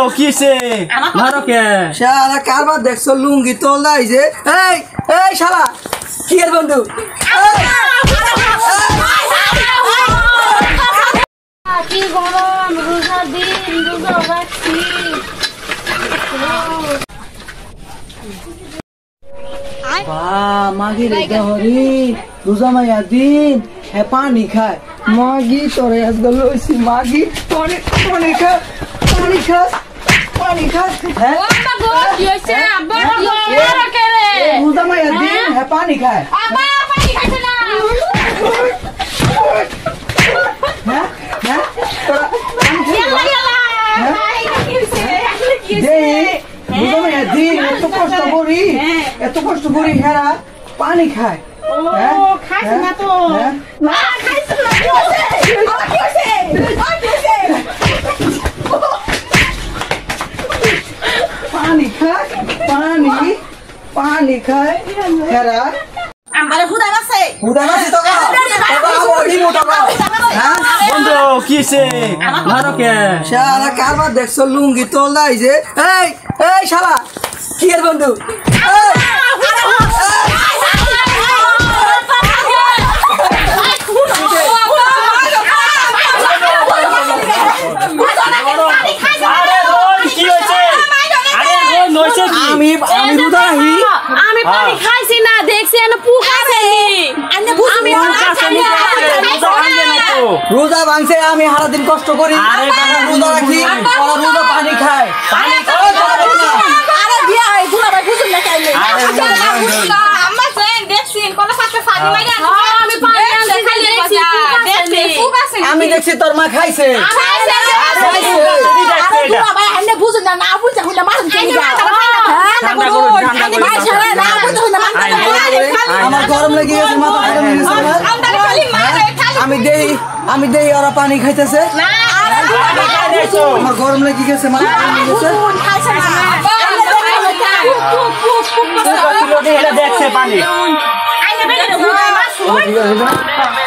কিছে মারো কে শালা কারবার দেখছো লুঙ্গি তোল দাই যে এই এই শালা কি এর বন্ধু কি গরম রোজা দিন রোজা রাখছি মাগি রে হরি রোজা মাইয়া দিন হে পানি খায় মাগি তোরে আজকাল লইছি মাগি পানি পানি খা পানি খা পানি খা হ্যাঁ আব্বা গো কি হইছে আব্বা কি হইছে কে রে রোজা মাইয়া দিন হে পানি খায় আব্বা পানি খাইছে না হ্যাঁ হ্যাঁ তোরা ইয়ালা কি হইছে কি দে রোজা মাইয়া দিন এত কষ্ট করি হেরা পানি খায় ও খাইছ না তো না খাইছ না কি হইছে পানি খায় পানি খায় হেরা আমারে হুদা আছে তো বডি মোটা হ্যাঁ বন্ধু কিছে মারো কে শালা কারবার দেখছো লুঙ্গি তোল দাই যে এই এই শালা কি এর বন্ধু আমি রুদাহি আমি পানি খাইছি না দেখছি এনে পুক আছে আমি রোজা ভাঙছে আমি সারা দিন কষ্ট করি রোজা রাখি ওরা রোজা পানি খায় আরে দিয়া এই গুলা ভাই বুঝুন না কেন আম্মা সেন দেখছি কোন সাথে ফাদি মাইরা আমি পানি আনতে খালি দেখছি পুক আছে আমি দেখছি তোর মা খাইছে গুলা ভাই এনে বুঝুন না বুঝা হইলা মারুন কেন আমার গরম লেগে গেছে মাথা গরম লেগে গেছে আমি দেই ওরা পানি খাইতেছে আমার গরম লেগে গেছে মাথা গরম লেগে গেছে দেখছে পানি ঠিক আছে